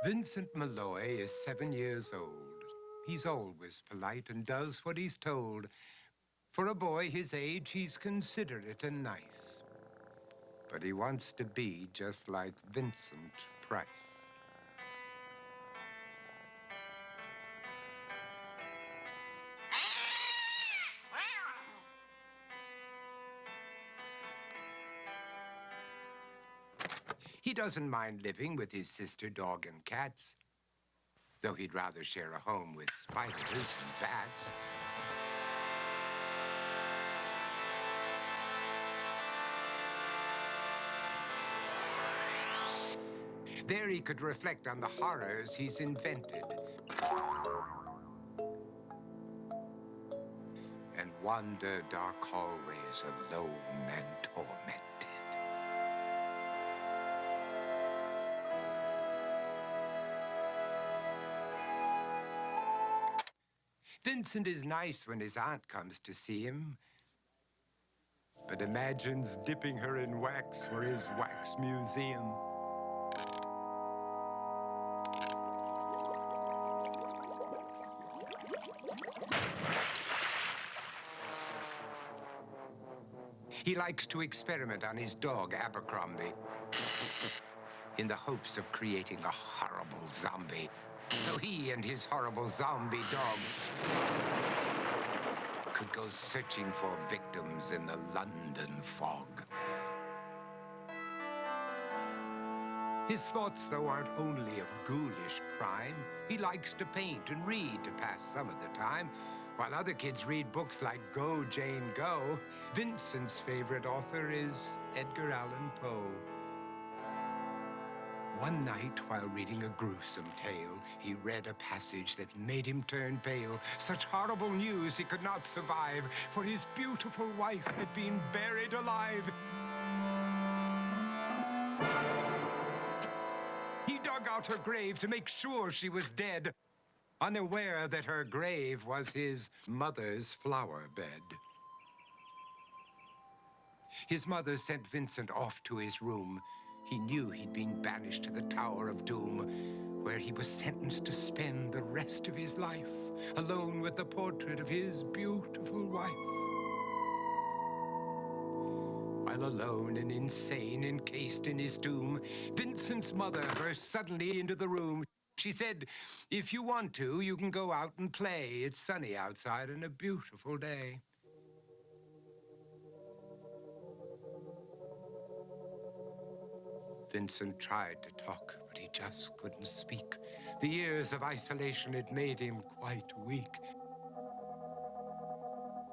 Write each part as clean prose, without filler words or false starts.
Vincent Malloy is 7 years old. He's always polite and does what he's told. For a boy his age, he's considerate and nice. But he wants to be just like Vincent Price. He doesn't mind living with his sister, dog, and cats, though he'd rather share a home with spiders and bats. There he could reflect on the horrors he's invented and wander dark hallways alone and tormented. Vincent is nice when his aunt comes to see him, but imagines dipping her in wax for his wax museum. He likes to experiment on his dog, Abercrombie, in the hopes of creating a horrible zombie. So he and his horrible zombie dog could go searching for victims in the London fog. His thoughts, though, aren't only of ghoulish crime. He likes to paint and read to pass some of the time. While other kids read books like Go, Jane, Go, Vincent's favorite author is Edgar Allan Poe. One night, while reading a gruesome tale, he read a passage that made him turn pale. Such horrible news he could not survive, for his beautiful wife had been buried alive. He dug out her grave to make sure she was dead, unaware that her grave was his mother's flower bed. His mother sent Vincent off to his room. He knew he'd been banished to the Tower of Doom, where he was sentenced to spend the rest of his life alone with the portrait of his beautiful wife. While alone and insane, encased in his tomb, Vincent's mother burst suddenly into the room. She said, "If you want to, you can go out and play. It's sunny outside and a beautiful day." Vincent tried to talk, but he just couldn't speak. The years of isolation had made him quite weak.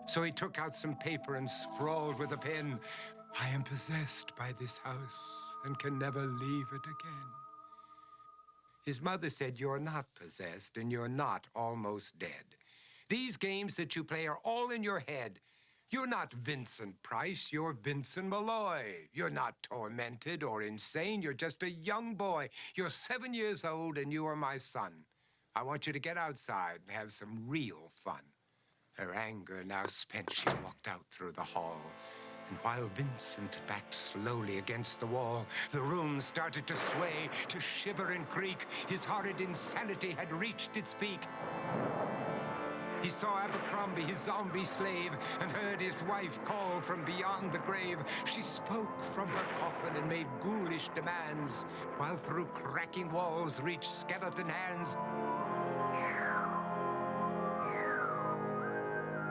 So he took out some paper and scrawled with a pen, "I am possessed by this house and can never leave it again." His mother said, "You're not possessed and you're not almost dead. These games that you play are all in your head. You're not Vincent Price, you're Vincent Malloy. You're not tormented or insane, you're just a young boy. You're 7 years old and you are my son. I want you to get outside and have some real fun." Her anger now spent, she walked out through the hall. And while Vincent backed slowly against the wall, the room started to sway, to shiver and creak. His horrid insanity had reached its peak. He saw Abercrombie, his zombie slave, and heard his wife call from beyond the grave. She spoke from her coffin and made ghoulish demands, while through cracking walls reached skeleton hands.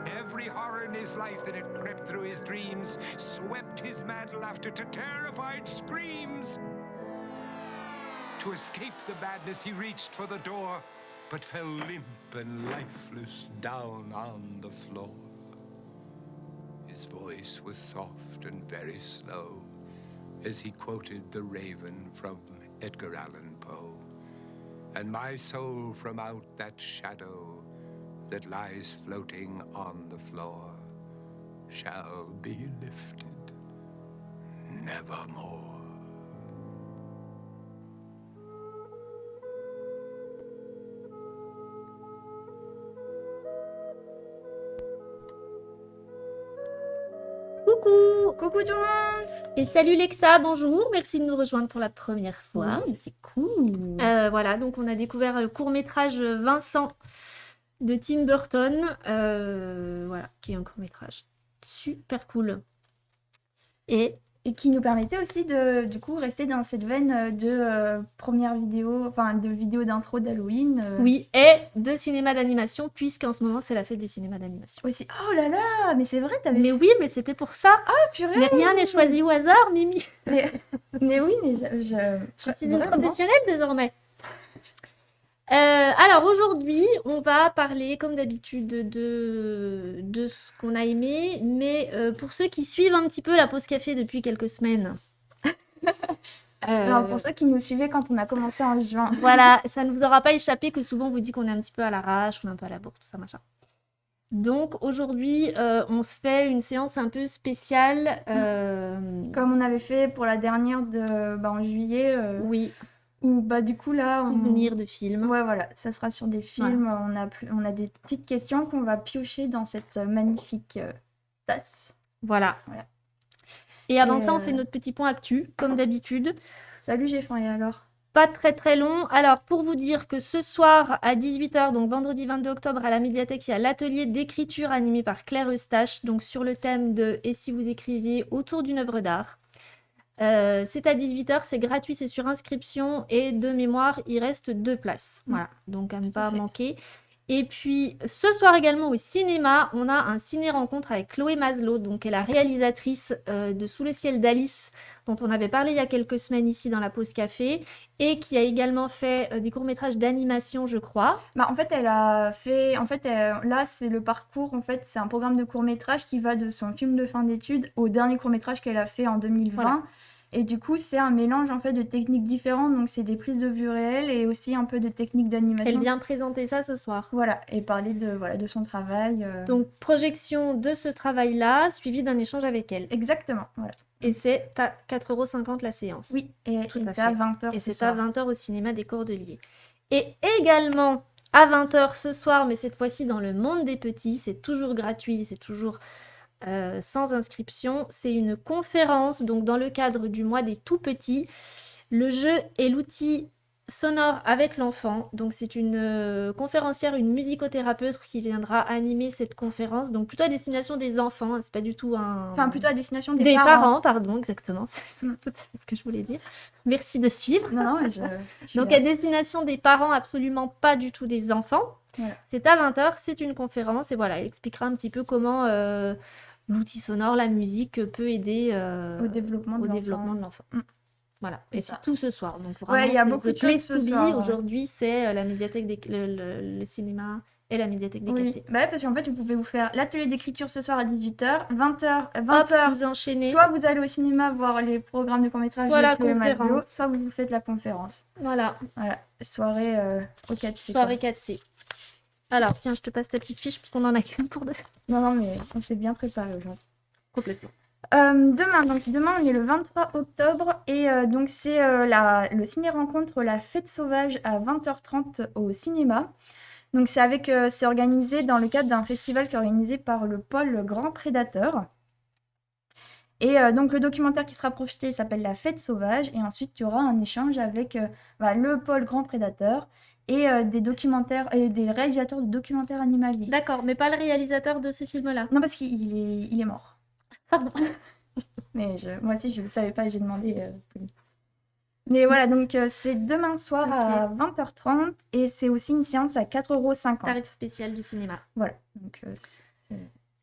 Every horror in his life that had crept through his dreams swept his mad laughter to terrified screams. To escape the madness, he reached for the door, but fell limp and lifeless down on the floor. His voice was soft and very slow as he quoted The Raven from Edgar Allan Poe. "And my soul from out that shadow that lies floating on the floor shall be lifted nevermore." Coucou! Coucou tout le monde! Et salut Lexa, bonjour, merci de nous rejoindre pour la première fois. Oui, c'est cool. Voilà, donc on a découvert le court-métrage Vincent de Tim Burton, voilà, qui est un court-métrage super cool. Et qui nous permettait aussi de, du coup, rester dans cette veine de première vidéo, enfin de vidéo d'intro d'Halloween. Oui, et de cinéma d'animation, puisqu'en ce moment c'est la fête du cinéma d'animation. Aussi. Oh là là, mais c'est vrai, t'avais... Mais oui, mais c'était pour ça. Ah purée! Mais rien n'est choisi au hasard, Mimi. Mais oui, mais Je suis une vraiment. professionnelle désormais. Alors aujourd'hui, on va parler comme d'habitude de ce qu'on a aimé, mais pour ceux qui suivent un petit peu la pause café depuis quelques semaines, Alors pour ceux qui nous suivaient quand on a commencé en juin. voilà, ça ne vous aura pas échappé que souvent on vous dit qu'on est un petit peu à l'arrache, on est un peu à la bourre, tout ça machin. Donc aujourd'hui, on se fait une séance un peu spéciale. Comme on avait fait pour la dernière en juillet. Oui, Où du coup là, souvenirs de films. Ouais, voilà, ça sera sur des films. On a des petites questions qu'on va piocher dans cette magnifique tasse. Voilà. Et avant ça, on fait notre petit point actu, comme d'habitude. Salut, j'ai faim, et alors? Pas très très long. Alors, pour vous dire que ce soir à 18h, donc vendredi 22 octobre, à la médiathèque, il y a l'atelier d'écriture animé par Claire Eustache, donc sur le thème de « Et si vous écriviez autour d'une œuvre d'art ». C'est à 18h, c'est gratuit, c'est sur inscription et de mémoire, il reste 2 places. Voilà, donc à ne pas manquer. Et puis, ce soir également au cinéma, on a un ciné-rencontre avec Chloé Maslow, donc qui est la réalisatrice de Sous le ciel d'Alice, dont on avait parlé il y a quelques semaines ici dans la pause café, et qui a également fait des courts-métrages d'animation, je crois. En fait, elle a fait... là, c'est le parcours, en fait, c'est un programme de court-métrage qui va de son film de fin d'études au dernier court-métrage qu'elle a fait en 2020. Voilà. Et du coup, c'est un mélange en fait de techniques différentes. Donc, c'est des prises de vue réelles et aussi un peu de techniques d'animation. Elle vient présenter ça ce soir. Voilà, et parler de son travail. Donc, projection de ce travail-là, suivi d'un échange avec elle. Exactement, voilà. Et c'est à 4,50 € la séance. Oui, et c'est à 20h Et c'est à 20h au cinéma des Cordeliers. Et également à 20h ce soir, mais cette fois-ci dans le monde des petits, c'est toujours gratuit, c'est toujours... sans inscription, c'est une conférence, donc dans le cadre du mois des tout petits, le jeu et l'outil sonore avec l'enfant. Donc c'est une conférencière, une musicothérapeute qui viendra animer cette conférence, donc plutôt à destination des enfants, hein, c'est pas du tout un... Enfin, plutôt à destination des parents. Pardon, exactement, c'est tout à fait ce que je voulais dire. Merci de suivre. Non, donc à destination des parents, absolument pas du tout des enfants. Voilà. C'est à 20h, c'est une conférence, et voilà, elle expliquera un petit peu comment... l'outil sonore, la musique peut aider au développement de l'enfant. Voilà, et c'est tout ce soir. Donc il y a beaucoup de choses ce soir. Aujourd'hui, c'est la médiathèque le cinéma et la médiathèque des Quatsiers. Parce qu'en fait, vous pouvez vous faire l'atelier d'écriture ce soir à 18h, 20h, vous enchaînez. Soit vous allez au cinéma voir les programmes de court-métrage, soit la conférence, soit vous faites la conférence. Voilà. Soirée au Quatsier. Soirée Quatsier. Alors, tiens, je te passe ta petite fiche parce qu'on en a qu'une pour deux. Non, mais on s'est bien préparé aujourd'hui. Complètement. Demain, on est le 23 octobre et donc c'est le ciné-rencontre La Fête Sauvage à 20h30 au cinéma. Donc c'est organisé dans le cadre d'un festival qui est organisé par le pôle Grand Prédateur. Et donc le documentaire qui sera projeté s'appelle La Fête Sauvage et ensuite il y aura un échange avec le pôle Grand Prédateur et des documentaires et des réalisateurs de documentaires animaliers. D'accord, mais pas le réalisateur de ce film-là. Non, parce qu'il est mort. Pardon. Mais moi aussi, je ne le savais pas, j'ai demandé. Mais voilà, donc c'est demain soir à 20h30 et c'est aussi une séance à 4,50 €. Tarif spécial du cinéma. Voilà. Donc,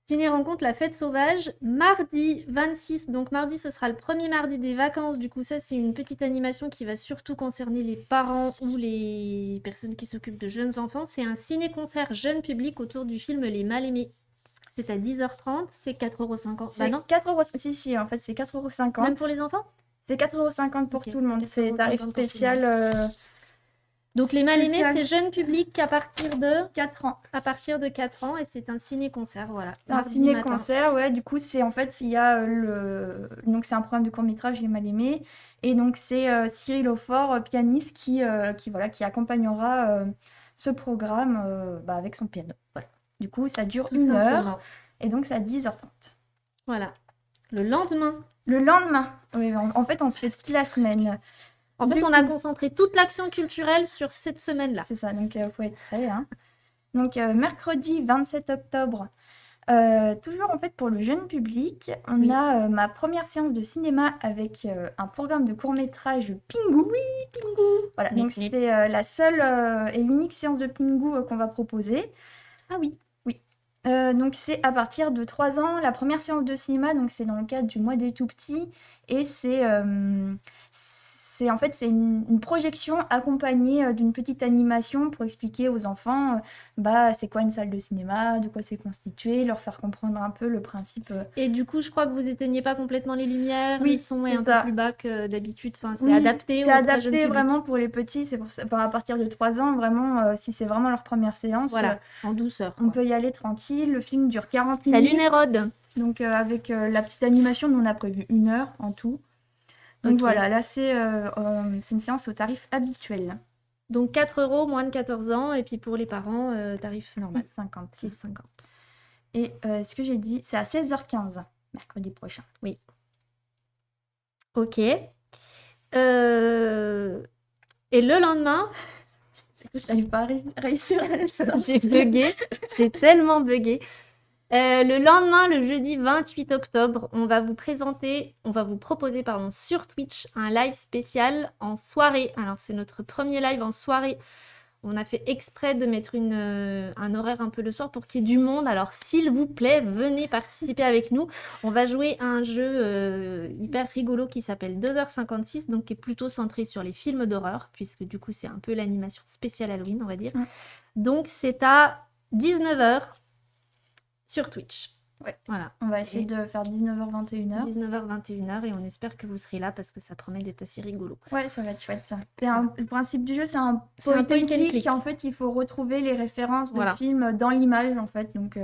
ciné-rencontre La Fête Sauvage, mardi 26. Donc mardi, ce sera le premier mardi des vacances. Du coup, ça, c'est une petite animation qui va surtout concerner les parents ou les personnes qui s'occupent de jeunes enfants. C'est un ciné-concert jeune public autour du film Les Mal-Aimés. C'est à 10h30, c'est 4,50 €. C'est 4 €. Si, en fait, c'est 4,50 €. Même pour les enfants? C'est 4,50 € pour tout le monde. C'est tarif spécial. Donc les Mal-Aimés, c'est jeune public à partir de 4 ans. À partir de 4 ans et c'est un ciné-concert, voilà. Un ciné-concert, ouais. Du coup, c'est en fait, il y a donc c'est un programme de court-métrage, Les Mal-Aimés. Et donc, c'est Cyril Aufort, pianiste, qui accompagnera ce programme avec son piano. Voilà. Du coup, ça dure 1 heure. Et donc, c'est à 10h30. Voilà. Le lendemain. Le lendemain. Oui, en fait, on se fait toute la semaine. En fait, Du on a coup- concentré toute l'action culturelle sur cette semaine-là. C'est ça, donc il faut être prêt. Hein. Donc, mercredi 27 octobre, toujours en fait pour le jeune public, on Oui. a ma première séance de cinéma avec un programme de court-métrage Pingu. Pingu. Voilà, Nip, donc nip. c'est la seule et unique séance de Pingu qu'on va proposer. Ah oui. Donc c'est à partir de 3 ans, la première séance de cinéma, donc c'est dans le cadre du mois des tout-petits, et c'est en fait c'est une projection accompagnée d'une petite animation pour expliquer aux enfants bah c'est quoi une salle de cinéma, de quoi c'est constitué, leur faire comprendre un peu le principe. Et du coup, je crois que vous éteignez pas complètement les lumières. Oui, Le son est c'est un peu ça. plus bas que d'habitude. Enfin, c'est Oui, adapté c'est au très jeune adapté public. vraiment pour les petits, c'est pour ça, à partir de 3 ans, vraiment, si c'est vraiment leur première séance, Voilà, en douceur. on peut y aller tranquille. Le film dure 40 Salut minutes. Nérode. Donc avec la petite animation, nous on a prévu 1 heure en tout. Donc Ok. voilà, là c'est une séance au tarif habituel. Donc 4 € moins de 14 ans. Et puis pour les parents, tarif normal. 6,50. 6,50. Et ce que j'ai dit, c'est à 16h15, mercredi prochain. Ok. Et le lendemain, Je n'allais pas réussir à le sortir. j'ai bugué. J'ai tellement bugué. Le lendemain, le jeudi 28 octobre, on va vous proposer sur Twitch un live spécial en soirée. Alors, c'est notre premier live en soirée. On a fait exprès de mettre un horaire un peu le soir pour qu'il y ait du monde. Alors, s'il vous plaît, venez participer avec nous. On va jouer à un jeu hyper rigolo qui s'appelle 2h56, donc qui est plutôt centré sur les films d'horreur, puisque du coup, c'est un peu l'animation spéciale Halloween, on va dire. Mm. Donc, c'est à 19h sur Twitch. Ouais. Voilà. On va essayer de faire 19h-21h. 19h, 21h, et on espère que vous serez là parce que ça promet d'être assez rigolo. Ouais, ça va être chouette. Le principe du jeu, c'est un C'est un point and point and click. En fait, il faut retrouver les références de Voilà. films dans l'image, en fait. Donc,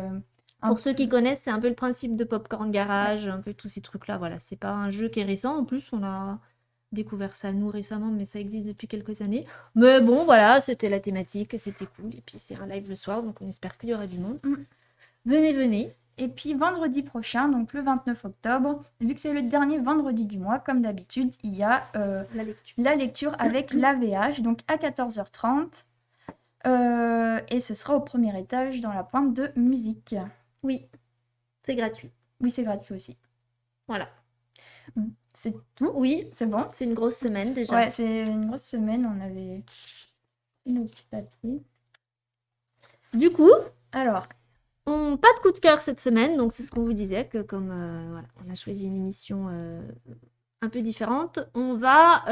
Pour ceux qui connaissent, c'est un peu le principe de Popcorn Garage, un peu tous ces trucs-là. Voilà, c'est pas un jeu qui est récent. En plus, on a découvert ça nous récemment, mais ça existe depuis quelques années. Mais bon, voilà, c'était la thématique, c'était cool. Et puis c'est un live le soir, donc on espère qu'il y aura du monde. Mm. Venez, venez. Et puis vendredi prochain, donc le 29 octobre, vu que c'est le dernier vendredi du mois, comme d'habitude, il y a La lecture. la lecture avec l'AVH, donc à 14h30. Et ce sera au premier étage dans la pointe de musique. Oui, c'est gratuit. Oui, c'est gratuit aussi. Voilà. C'est tout. Oui, C'est bon. c'est une grosse semaine déjà. Ouais, c'est une grosse semaine. On avait nos petits papiers. Du coup, Alors, pas de coup de cœur cette semaine, donc c'est ce qu'on vous disait, que comme voilà, on a choisi une émission un peu différente, on va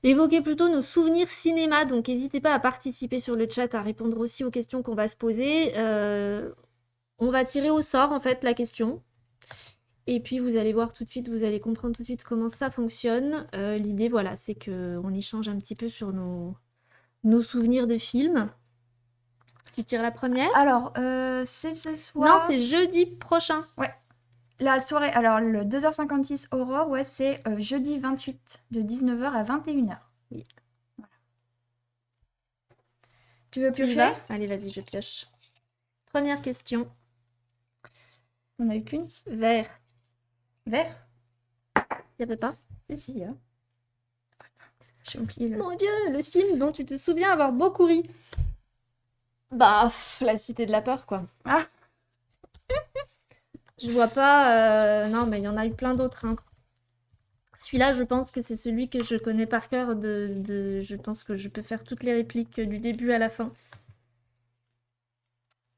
évoquer plutôt nos souvenirs cinéma, donc n'hésitez pas à participer sur le chat, à répondre aussi aux questions qu'on va se poser. On va tirer au sort en fait la question, et puis vous allez voir tout de suite, vous allez comprendre tout de suite comment ça fonctionne. L'idée, voilà, c'est qu'on échange un petit peu sur nos souvenirs de films. Tu tires la première? alors c'est ce Non, soir. c'est jeudi prochain. La soirée, alors le 2h56 Aurore, ouais, c'est jeudi 28 de 19h à 21h. Oui. Voilà. Tu veux Tu y piocher? vas? Allez, vas-y, je pioche. Première question. On a eu qu'une. Vert. Vert? Il n'y avait pas? Si, si. Hein. J'ai oublié le. Mon Dieu, le film dont tu te souviens avoir beaucoup ri. Bah, La Cité de la Peur, quoi. Ah. Je vois pas... Non, mais il y en a eu plein d'autres, hein. Celui-là, je pense que c'est celui que je connais par cœur Je pense que je peux faire toutes les répliques du début à la fin.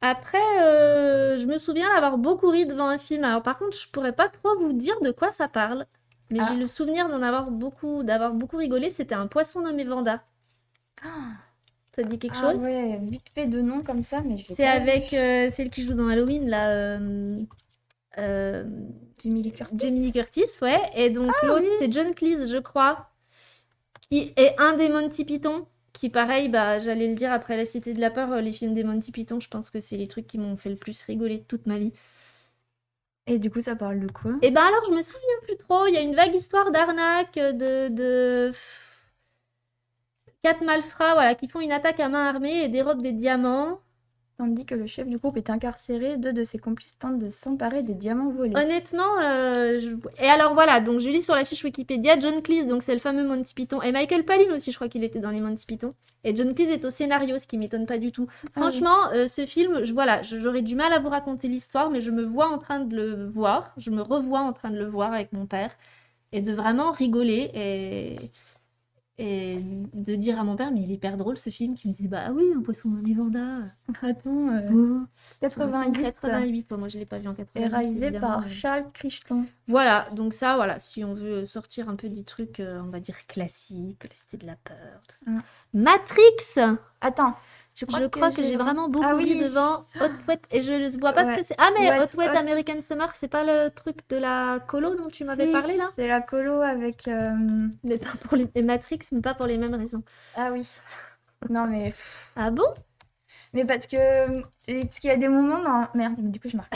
Après, je me souviens d'avoir beaucoup ri devant un film. Alors par contre, je pourrais pas trop vous dire de quoi ça parle. Mais Ah. j'ai le souvenir d'avoir beaucoup rigolé. C'était Un poisson nommé Vanda. Ah, Ça te dit quelque chose? ouais, vite fait de nom comme ça, mais je vais C'est pas- avec celle qui joue dans Halloween, là. Jamie Lee Curtis. Jamie Lee Curtis, ouais. Et donc l'autre, oui. c'est John Cleese, je crois, qui est un des Monty Python. Qui, pareil, bah, j'allais le dire après La Cité de la Peur, les films des Monty Python, je pense que c'est les trucs qui m'ont fait le plus rigoler de toute ma vie. Et du coup, ça parle de quoi? Et ben alors, je me souviens plus trop. Il y a une vague histoire d'arnaque de 4 malfrats, voilà, qui font une attaque à main armée et dérobent des diamants. tandis que le chef du groupe est incarcéré. 2 de ses complices tentent de s'emparer des diamants volés. Honnêtement, et alors voilà, donc je lis sur la fiche Wikipédia, John Cleese, donc c'est le fameux Monty Python, et Michael Palin aussi, je crois qu'il était dans les Monty Python. Et John Cleese est au scénario, ce qui m'étonne pas du tout. Franchement, ce film, j'aurais du mal à vous raconter l'histoire, mais je me vois en train de le voir, je me revois en train de le voir avec mon père, et de vraiment rigoler, et de dire à mon père, mais il est hyper drôle ce film, qui me disait, bah oui, un poisson dans les Vanda. Attends, Oh. 88 88, moi je l'ai pas vu en 88. est réalisé évidemment, par mais- Charles Crichton. Voilà, donc ça, voilà, si on veut sortir un peu des trucs, on va dire classiques, la Cité de la peur, tout ça. Matrix! Attends, Je crois que j'ai vraiment beaucoup Ah vu oui. devant Hot Wet, et je ne vois pas ce Ouais. que c'est. Ah, mais Wet Hot Wet Hot. American Summer, c'est pas le truc de la colo dont tu m'avais Si, parlé là? C'est la colo avec... Mais pas pour les... et Matrix, mais pas pour les mêmes raisons. Ah oui. Non mais... Ah bon? Mais parce qu'il y a des moments dans... Merde, mais du coup je marque.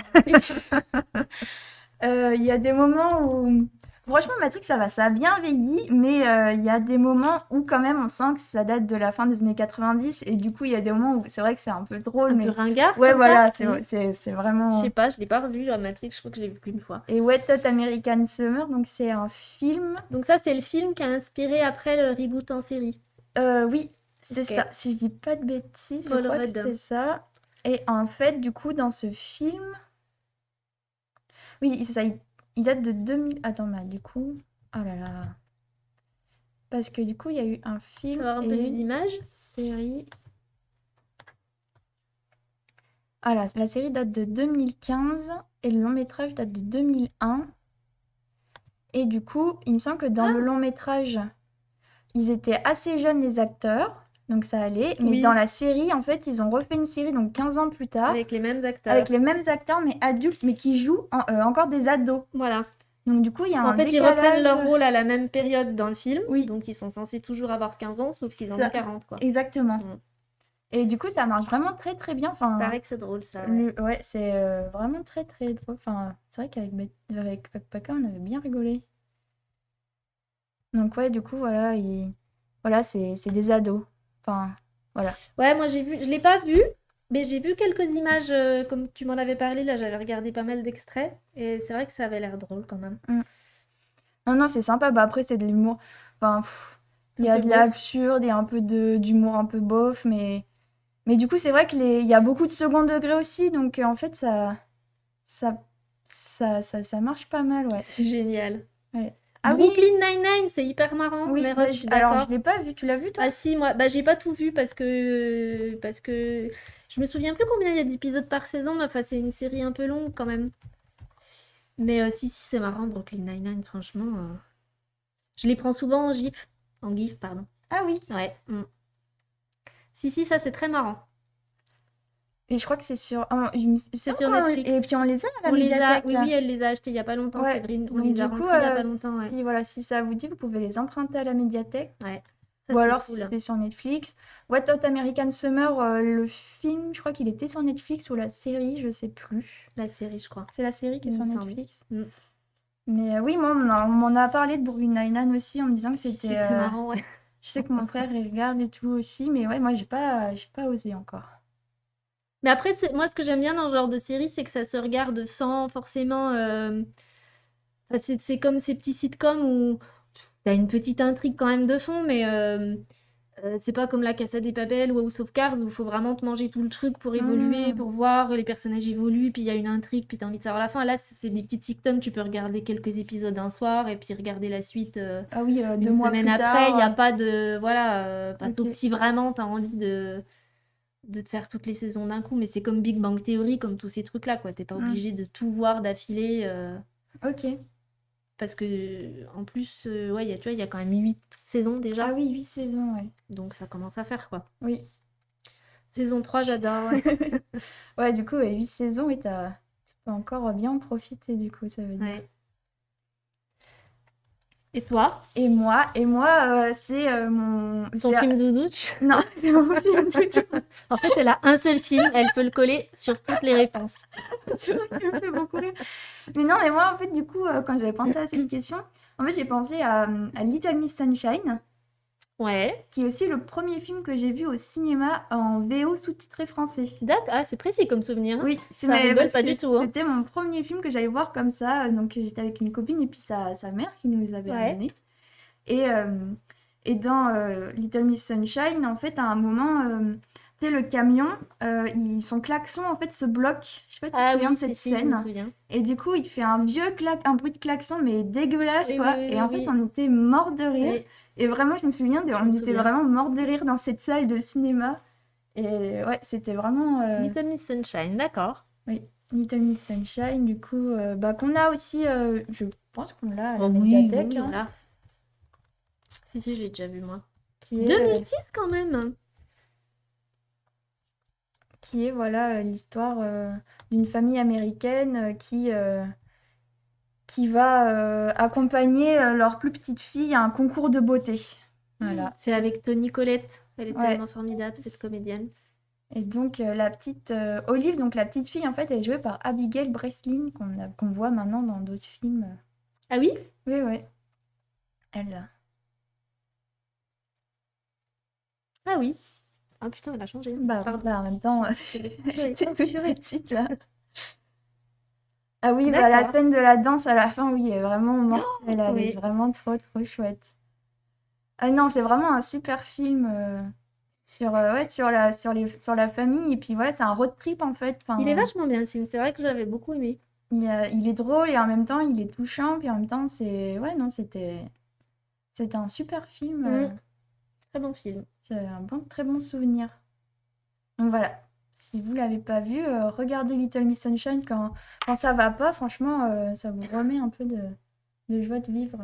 Il y a des moments où... Franchement, Matrix, ça va, ça a bien vieilli, mais il y a des moments où quand même on sent que ça date de la fin des années 90, et du coup il y a des moments où c'est vrai que c'est un peu drôle, Un mais... peu ringard Ouais, comme voilà, ça? c'est vraiment... Je sais pas, je l'ai pas revu, Matrix, je crois que je l'ai vu qu'une fois. Et Wet Hot American Summer, donc c'est un film... Donc ça, c'est le film qui a inspiré après le reboot en série. Oui, c'est Ok. ça. Si je dis pas de bêtises, je Paul crois que Rudd. c'est ça. Et en fait, du coup, dans ce film... Oui, c'est ça. Il date de 2000... Attends, mais du coup... Oh là là. Parce que du coup, il y a eu un Tu film vas voir un peu et les une images? série. Ah là, la série date de 2015 et le long métrage date de 2001. Et du coup, il me semble que dans le long métrage, ils étaient assez jeunes les acteurs, donc ça allait. Mais Oui. dans la série, en fait, ils ont refait une série donc 15 ans plus tard, Avec les mêmes acteurs. avec les mêmes acteurs mais adultes, mais qui jouent encore des ados. Voilà. Donc du coup, il y a En un fait, ils reprennent décalage. leur rôle à la même période dans le film. Oui. Donc, ils sont censés toujours avoir 15 ans, sauf qu'ils en Ça. ont 40, quoi. Exactement. Mm. Et du coup, ça marche vraiment très très bien. Enfin, Paraît que c'est drôle, ça. Ouais. ouais, c'est vraiment très très drôle. Enfin, c'est vrai qu'avec avec Paca, on avait bien rigolé. Donc ouais, du coup, voilà, voilà, c'est des ados. Enfin, voilà. Ouais, moi, j'ai vu... Je l'ai pas vu, mais j'ai vu quelques images, comme tu m'en avais parlé. Là, j'avais regardé pas mal d'extraits. Et c'est vrai que ça avait l'air drôle, quand même. Non, non, c'est sympa. Bah après, c'est de l'humour. Enfin, il y Un a peu de bof. l'absurde et un peu d'humour un peu bof, mais du coup, c'est vrai qu'il y a beaucoup de second degré aussi, donc en fait, ça marche pas mal, ouais. C'est génial. Ouais. Ah oui, Brooklyn Nine-Nine, c'est hyper marrant. oui, Les bah, Rods, je suis alors d'accord. je l'ai pas vu, tu l'as vu toi? Ah si, moi, bah, j'ai pas tout vu parce que je me souviens plus combien il y a d'épisodes par saison, mais enfin, c'est une série un peu longue quand même. Mais si, c'est marrant, Brooklyn Nine-Nine, franchement. Je les prends souvent en GIF, pardon. Ah oui, Ouais. Mm. Si, ça c'est très marrant. et je crois que c'est sur, C'est sur Netflix. et puis on les a à la On les a, médiathèque, oui, là. oui, elle les a achetés il y a pas longtemps, Ouais, Séverine. On donc les a du coup, rentrés il y a pas longtemps, ouais. voilà, si ça vous dit, vous pouvez les emprunter à la médiathèque. Ouais. Ça, Ou c'est alors cool. c'est sur Netflix. What Hot American Summer, le film, je crois qu'il était sur Netflix ou la série, je sais plus. La série, je crois. C'est la série qui est Il sur me semble. Netflix. Mm. Mais oui, moi, on m'en a parlé de Brooklyn Nine-Nine aussi en me disant que Si, c'était. c'est marrant, ouais. Je sais que mon frère il regarde et tout aussi, mais ouais, moi j'ai pas osé encore. Mais après, moi, ce que j'aime bien dans ce genre de série, c'est que ça se regarde sans forcément. Enfin, c'est comme ces petits sitcoms où t'as une petite intrigue quand même de fond, mais c'est pas comme La Casa de Papel ou House of Cards où il faut vraiment te manger tout le truc pour évoluer, pour voir les personnages évoluent, puis il y a une intrigue, puis t'as envie de savoir la fin. Là, c'est des petites sitcoms, tu peux regarder quelques épisodes un soir et puis regarder la suite Ah oui, une 2 mois semaine plus après. Il n'y a tard. pas de. Voilà, pas Ok. sauf si vraiment t'as envie de te faire toutes les saisons d'un coup, mais c'est comme Big Bang Theory, comme tous ces trucs-là, quoi. T'es pas obligé de tout voir d'affilée. Ok. Parce que, en plus, ouais, tu vois, il y a quand même 8 saisons déjà. Ah oui, 8 saisons, ouais. Donc ça commence à faire, quoi. Oui. Saison 3, j'adore. Ouais. Ouais, du coup, 8 saisons, et tu peux encore bien en profiter, du coup, ça veut dire. Ouais. Et toi, Et moi, c'est mon. ton c'est- film doudou, Non, c'est mon film doudou. en fait, elle a un seul film, elle peut le coller sur toutes les réponses. Tu vois, tu me fais beaucoup rire. Mais non, mais moi, en fait, du coup, quand j'avais pensé à cette question, en fait, j'ai pensé à Little Miss Sunshine. Ouais. qui est aussi le premier film que j'ai vu au cinéma en VO sous-titré français. D'accord. Ah, c'est précis comme souvenir. Hein. Oui, Ça rigole parce pas que du tout. Hein. c'était mon premier film que j'allais voir comme ça. Donc j'étais avec une copine et puis sa mère qui nous avait Ouais. amenés. Et dans Little Miss Sunshine, en fait, à un moment, tu sais, le camion, son klaxon, en fait, se bloque. Je sais pas si tu te Ah souviens oui, de cette si, je me scène. souviens. Et du coup, il fait un bruit de klaxon, mais dégueulasse, Oui, quoi. oui, oui, Et en oui, fait, oui. on était morts de rire. Oui, Et vraiment, je me souviens, je on me était souviens. vraiment morts de rire dans cette salle de cinéma. Et ouais, c'était vraiment... Little Miss Sunshine, d'accord. Oui, Little Miss Sunshine, du coup, qu'on a aussi, je pense qu'on l'a à la Oh oui, médiathèque, oui, hein, voilà. Si, je l'ai déjà vu, moi. qui est, 2006 quand même. voilà, l'histoire d'une famille américaine qui va accompagner leur plus petite fille à un concours de beauté. Voilà. C'est avec Toni Collette. Elle est Ouais. tellement formidable, cette comédienne. Et donc, la petite Olive, donc la petite fille, en fait, elle est jouée par Abigail Breslin, qu'on voit maintenant dans d'autres films. Ah oui? Oui, oui. Elle. Ah oui. Ah putain, elle a changé. Pardon. En même temps, Purée. elle était Oh, toute purée. petite, là. Ah oui, la D'accord. scène de la danse à la fin, oui, est vraiment mortelle. Elle oui. est vraiment trop, trop chouette. Ah non, c'est vraiment un super film sur la famille. Et puis voilà, c'est un road trip, en fait. Enfin, Il est vachement bien, ce film. C'est vrai que j'avais beaucoup aimé. il est drôle et en même temps, il est touchant. Puis en même temps, ouais, non, c'était un super film. Très bon film. J'ai un très bon souvenir. Donc voilà, si vous l'avez pas vu, regardez Little Miss Sunshine quand ça va pas. Franchement, ça vous remet un peu de joie de vivre.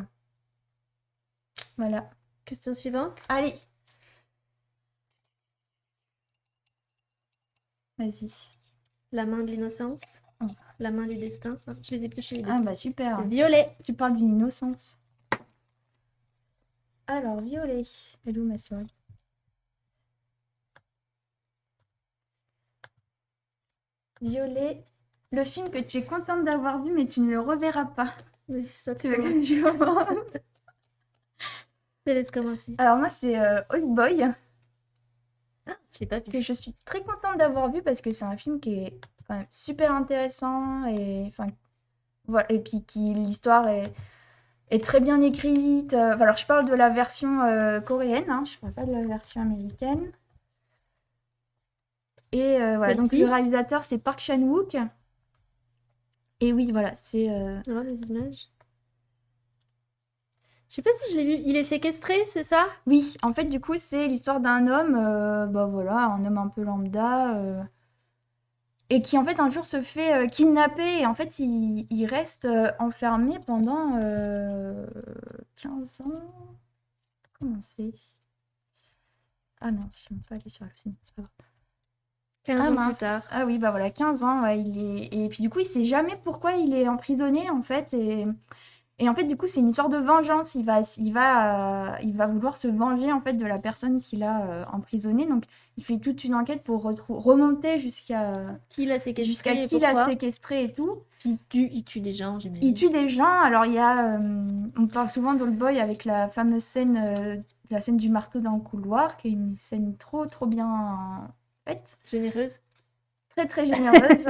Voilà. Question suivante. Allez. Vas-y. La main de l'innocence. Oh. La main du destin. Ah, je les ai piochés les deux. Ah bah super. Violet. Tu parles d'une innocence. Alors, Violet. Elle est où ma souris? Violet. Le film que tu es contente d'avoir vu, mais tu ne le reverras pas. Vas-y, c'est toi qui Tu veux commences. que je commence? Je te laisse commencer. Alors moi, c'est Old Boy, Ah, je l'ai pas vu. que je suis très contente d'avoir vu parce que c'est un film qui est quand même super intéressant et enfin voilà, et puis l'histoire est très bien écrite. Alors je parle de la version coréenne, hein, je parle pas de la version américaine. Et voilà, donc Celle-ci le réalisateur c'est Park Chan-wook. Et oui, voilà, c'est Alors, les images. Je sais pas si je l'ai vu. Il est séquestré, c'est ça? oui, en fait du coup c'est l'histoire d'un homme, bah voilà, un homme un peu lambda. Et qui en fait un jour se fait kidnapper et en fait il reste enfermé pendant 15 ans. Comment c'est? Ah mince, je ne peux pas aller sur Allociné, c'est pas grave. 15 ans plus mince. tard. Ah oui, bah voilà, 15 ans, ouais, et puis du coup il sait jamais pourquoi il est emprisonné en fait. Et en fait du coup c'est une histoire de vengeance. Il va vouloir se venger en fait de la personne qui l'a emprisonné. Donc il fait toute une enquête pour remonter jusqu'à Qui l'a séquestré jusqu'à et qui l'a pourquoi? séquestré et tout. Il tue des gens, j'imagine. Il tue des gens. Alors il y a, on parle souvent d'Old Boy avec la fameuse scène, la scène du marteau dans le couloir, qui est une scène trop trop bien faite, Généreuse. très très généreuse.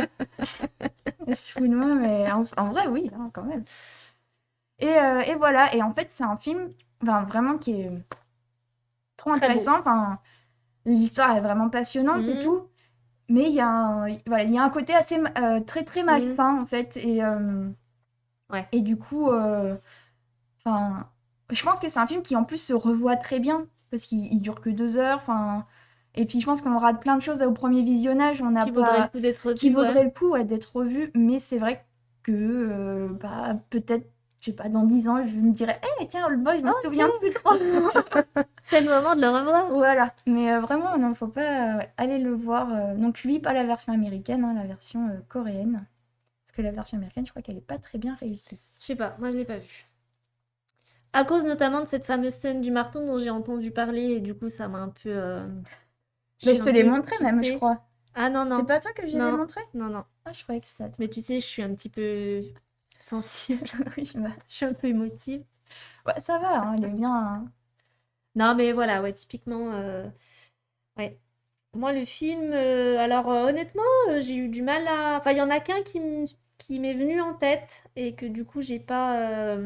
Je se fout de moi, mais en vrai oui, hein, quand même. Et voilà. Et en fait c'est un film, enfin, vraiment qui est trop Très beau. intéressant. Enfin, l'histoire est vraiment passionnante et Mhm. tout. Mais il y a un côté assez très très malsain en fait. Ouais. Et du coup, enfin, je pense que c'est un film qui en plus se revoit très bien parce qu'il dure que 2 heures. Enfin, et puis je pense qu'on rate plein de choses au premier visionnage. On n'a Qui vaudrait pas le coup d'être revu. qui ouais. vaudrait le coup ouais, d'être revu. Mais c'est vrai que bah, peut-être, je sais pas, dans 10 ans, je me dirais, hé, tiens, Old Boy, je me Oh, souviens plus trop. C'est le moment de le revoir. Voilà. Mais vraiment, non, faut pas aller le voir. Donc lui, pas la version américaine, hein, la version coréenne. Parce que la version américaine, je crois qu'elle est pas très bien réussie. Je sais pas, moi je l'ai pas vu. À cause notamment de cette fameuse scène du marteau dont j'ai entendu parler et du coup ça m'a un peu... Mais je te l'ai un peu montré même, je pissée. crois. Ah non, non. C'est pas toi que je l'ai Non. montré? Non, non. Ah, je croyais que c'était toi. Mais tu sais, je suis un petit peu sensible. Oui, bah, Je suis un peu émotive. ouais, ça va, hein, elle est bien. Hein. Non, mais voilà, ouais, typiquement, ouais. Moi, le film, alors honnêtement, j'ai eu du mal à. Enfin, il y en a qu'un qui m'est venu en tête et que du coup, j'ai pas.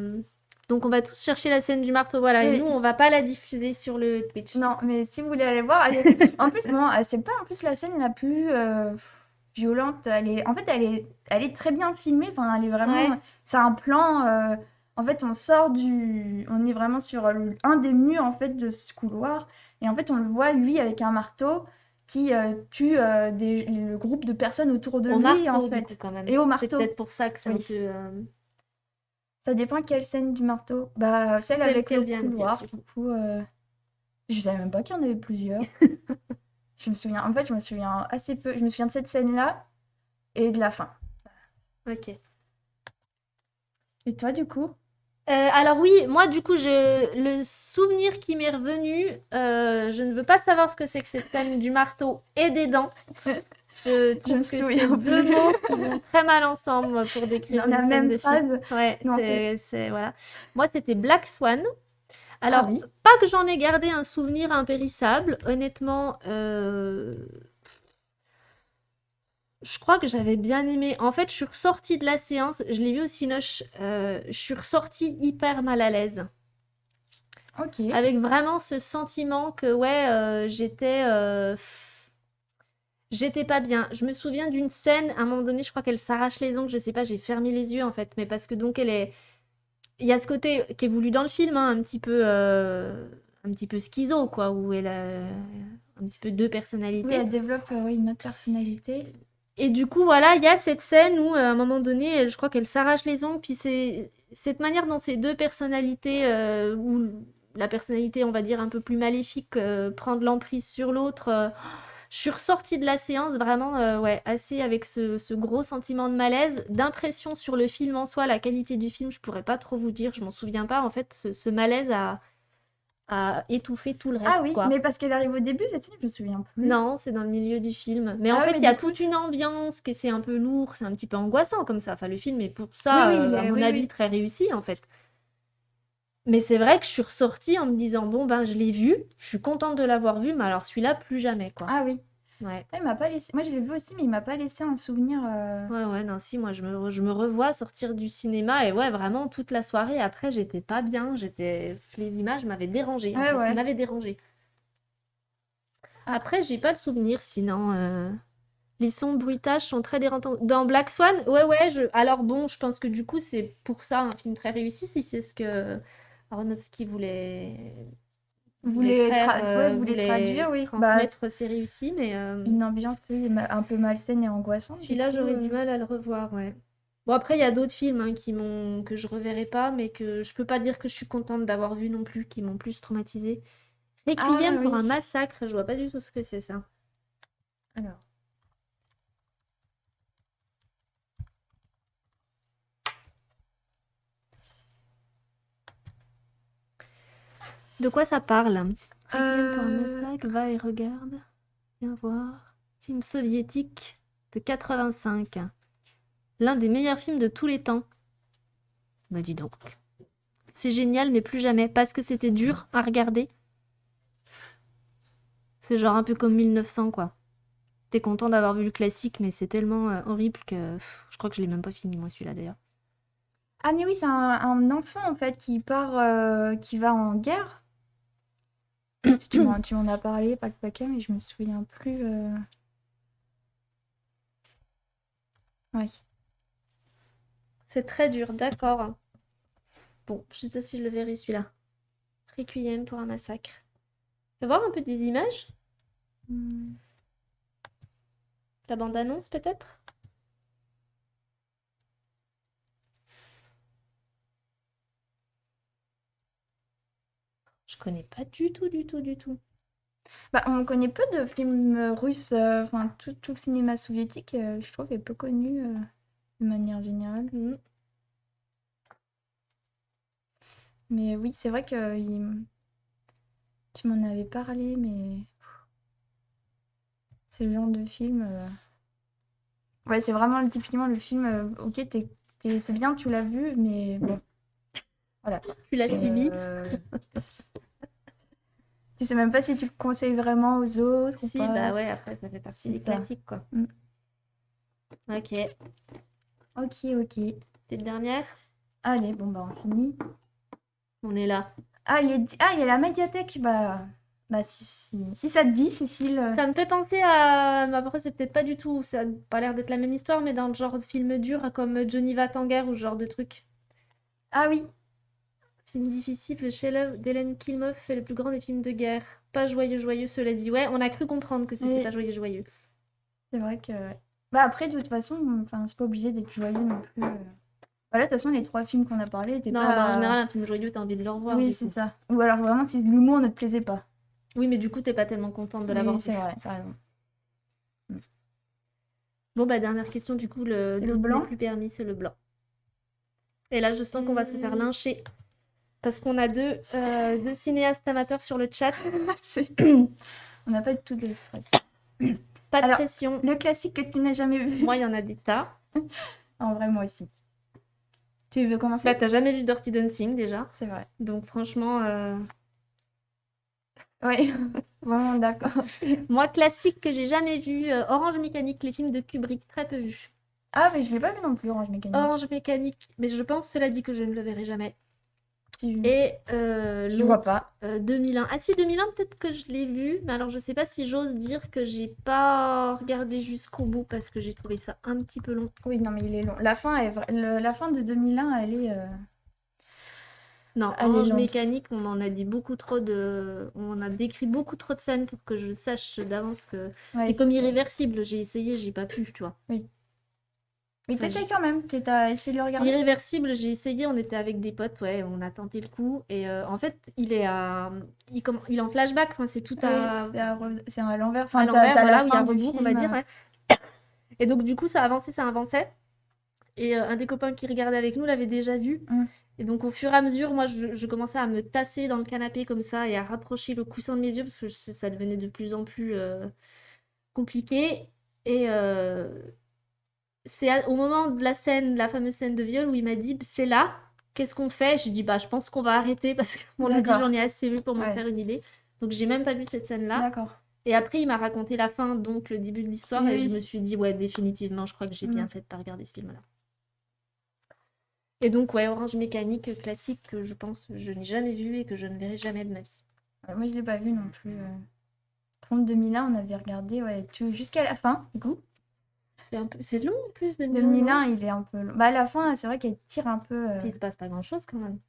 Donc, on va tous chercher la scène du marteau, voilà. Et Oui. nous, on va pas la diffuser sur le Twitch. Non, mais si vous voulez aller voir, en plus, bon, c'est pas en plus la scène la plus violente. Elle est très bien filmée. Enfin, elle est Ouais. vraiment. C'est un plan. En fait, on est vraiment sur un des murs en fait de ce couloir, et en fait, on le voit lui avec un marteau qui tue le groupe de personnes autour de Au lui en marteau, du coup, fait. quand même. Et au C'est marteau. peut-être pour ça que c'est un Oui. peu. Ça dépend quelle scène du marteau. Bah, celle Celle avec le qu'elle vient de dire, couloir, du du coup. Je savais même pas qu'il y en avait plusieurs. En fait, je me souviens assez peu. Je me souviens de cette scène-là et de la fin. Ok. Et toi, du coup? Alors oui, moi du coup, le souvenir qui m'est revenu, je ne veux pas savoir ce que c'est que cette scène du marteau et des dents. Je Je trouve me que c'est souviens deux plus. mots qui vont très mal ensemble moi, pour décrire Dans la une scène même de film. phrase. Ouais, Non, voilà. Moi, c'était Black Swan. Ah Alors, oui. pas que j'en ai gardé un souvenir impérissable, honnêtement, je crois que j'avais bien aimé. En fait, je suis ressortie de la séance, je l'ai vu au Cinoche, je suis ressortie hyper mal à l'aise. Ok. Avec vraiment ce sentiment que, ouais, j'étais pas bien. Je me souviens d'une scène, à un moment donné, je crois qu'elle s'arrache les ongles, je sais pas, j'ai fermé les yeux en fait, mais parce que donc elle est. Il y a ce côté qui est voulu dans le film, hein, un petit peu schizo, quoi, où elle a un petit peu deux Oui, personnalités. elle développe oui, une autre personnalité. Et du coup, voilà, il y a cette scène où, à un moment donné, je crois qu'elle s'arrache les ongles, puis c'est cette manière dont ces deux personnalités, où la personnalité, on va dire, un peu plus maléfique, prend de l'emprise sur l'autre. Je suis ressortie de la séance vraiment, ouais, assez avec ce gros sentiment de malaise, d'impression sur le film en soi, la qualité du film, je pourrais pas trop vous dire, je m'en souviens pas. En fait, ce malaise a étouffé tout le Ah reste, oui, quoi. mais parce qu'elle arrive au début, cette scène, je me souviens plus. Non, c'est dans le milieu du film. Mais en Ah ouais, fait, mais il y a du coup, toute une ambiance, que c'est un peu lourd, c'est un petit peu angoissant comme ça. Enfin, le film est pour oui, ça, oui, à mon oui, avis, oui. très réussi, en fait. Mais c'est vrai que je suis ressortie en me disant, bon, ben, je l'ai vu, je suis contente de l'avoir vu, mais alors celui-là, plus jamais, quoi. Ah oui. Ouais. Ah, il m'a pas laissé. Moi, je l'ai vu aussi, mais il m'a pas laissé un souvenir. Ouais, ouais, non, si, moi, je me revois sortir du cinéma et ouais, vraiment, toute la soirée, après, j'étais pas bien, les images m'avaient dérangée, en Ouais, fait, ils ouais. m'avaient dérangée. Ah. Après, j'ai pas le souvenir, sinon, les sons de bruitage sont très dérangants. Dans Black Swan, ouais, ouais, alors bon, je pense que du coup, c'est pour ça un film très réussi, si c'est ce que Aronofsky voulait faire, Ouais, vous voulez traduire, voulait oui. Bah, transmettre, c'est réussi, mais une ambiance oui, un peu malsaine et angoissante, du celui-là, coup. j'aurais du mal à le revoir, ouais. Bon, après, il y a d'autres films hein, que je reverrai pas, mais que je peux pas dire que je suis contente d'avoir vu non plus, qui m'ont plus traumatisée. Ah Requiem pour oui. un massacre, je vois pas du tout ce que c'est ça. Alors. De quoi ça parle? Requiem pour un Euh, massacre, va et regarde. Viens voir. Film soviétique de 85. L'un des meilleurs films de tous les temps. Bah dis donc. C'est génial, mais plus jamais, parce que c'était dur à regarder. C'est genre un peu comme 1900, quoi. T'es content d'avoir vu le classique, mais c'est tellement horrible que je crois que je l'ai même pas fini, moi, celui-là, d'ailleurs. Ah mais oui, c'est un enfant en fait qui part, qui va en guerre. Tu m'en as parlé, pas paquet, mais je me souviens plus. Ouais. C'est très dur, d'accord. Bon, je sais pas si je le verrai, celui-là. Requiem pour un massacre. Fais voir un peu des images. Hmm. La bande-annonce, peut-être? Je connais pas du tout, du tout, du tout. Bah, on connaît peu de films russes, enfin tout le cinéma soviétique, je trouve, est peu connu de manière générale. Mhm. Mais oui, c'est vrai que tu m'en avais parlé, mais c'est le genre de film. Ouais, c'est vraiment typiquement le film. Ok, c'est bien, tu l'as vu, mais bon, voilà. Tu l'as subi. Tu sais même pas si tu le conseilles vraiment aux autres ou Si, pas. bah ouais, après, ça fait partie C'est des ça. classiques, quoi. Mm. Ok. Ok. Petite dernière. Allez, bon, bah, on finit. On est là. Ah, il y a la médiathèque. Bah si ça te dit, Cécile. Ça me fait penser à... bah, après, c'est peut-être pas du tout... Ça a pas l'air d'être la même histoire, mais dans le genre de film dur, comme Johnny va en guerre ou ce genre de truc. Ah oui, Film difficile, le chef-d'œuvre d'Hélène Killmoff fait le plus grand des films de guerre. Pas joyeux, cela dit. Ouais, on a cru comprendre que c'était Oui. pas joyeux. c'est vrai que. Bah après, de toute façon, enfin, c'est pas obligé d'être joyeux non plus. Voilà, de toute façon, les 3 films qu'on a parlé étaient Non, pas. bah en général, un film joyeux, t'as envie de le revoir, Oui, du c'est coup. ça. Ou alors vraiment, si l'humour ne te plaisait pas. Oui, mais du coup, t'es pas tellement contente de l'avoir Oui, vu. c'est vrai, t'as raison. Bon, bah dernière question, du coup, le C'est le doute blanc n'est plus permis, c'est le blanc. Et là, je sens qu'on va se faire lyncher. Parce qu'on a deux cinéastes amateurs sur le chat. On n'a pas du tout de stress. Pas de Alors, pression. Le classique que tu n'as jamais vu. Moi, il y en a des tas. En vrai, moi aussi. Tu veux commencer? Bah, t'as jamais vu Dirty Dancing, déjà. C'est vrai. Donc, franchement... Oui, vraiment d'accord. Moi, classique que j'ai jamais vu, Orange Mécanique, les films de Kubrick, très peu vus. Ah, mais je l'ai pas vu non plus, Orange Mécanique. Orange Mécanique, mais je pense, cela dit, que je ne le verrai jamais. Tu... Et Je vois pas. 2001. Ah si, 2001, peut-être que je l'ai vu, mais alors je sais pas si j'ose dire que j'ai pas regardé jusqu'au bout parce que j'ai trouvé ça un petit peu long. Oui, non, mais il est long. La fin de 2001, elle est... Non, Elle est Orange longue. Mécanique, on m'en a dit beaucoup trop de... On m'en a décrit beaucoup trop de scènes pour que je sache d'avance que... Ouais. C'est comme Irréversible, j'ai essayé, j'ai pas pu, tu vois. Mais Ça, t'essayes quand même, t'as essayé de le regarder? Irréversible, j'ai essayé, on était avec des potes, ouais, on a tenté le coup. Et en fait, il est en flashback, enfin, c'est tout à... Oui, c'est à l'envers. à Enfin, l'envers, t'as voilà, la où il y a fin un du rebours, on va film. dire, ouais. Et donc, du coup, ça avançait. Et un des copains qui regardait avec nous l'avait déjà vu. Mm. Et donc, au fur et à mesure, moi, je commençais à me tasser dans le canapé comme ça et à rapprocher le coussin de mes yeux parce que ça devenait de plus en plus compliqué. Et c'est au moment de la fameuse scène de viol, où il m'a dit, c'est là, qu'est-ce qu'on fait? J'ai dit, bah, je pense qu'on va arrêter parce que, à mon avis, D'accord. j'en ai assez vu pour me Ouais. faire une idée. Donc, j'ai même pas vu cette scène-là. D'accord. Et après, il m'a raconté la fin, donc le début de l'histoire, Oui, et je oui. me suis dit, ouais, définitivement, je crois que j'ai bien Mm. fait de pas regarder ce film-là. Et donc, ouais, Orange Mécanique, classique, que je pense que je n'ai jamais vu et que je ne verrai jamais de ma vie. Moi, je l'ai pas vu non plus. Par contre, 2001, on avait regardé jusqu'à la fin, du coup. C'est long en plus, 2001. 2001, il est un peu long. Bah, à la fin, c'est vrai qu'elle tire un peu. Puis il se passe pas grand-chose quand même.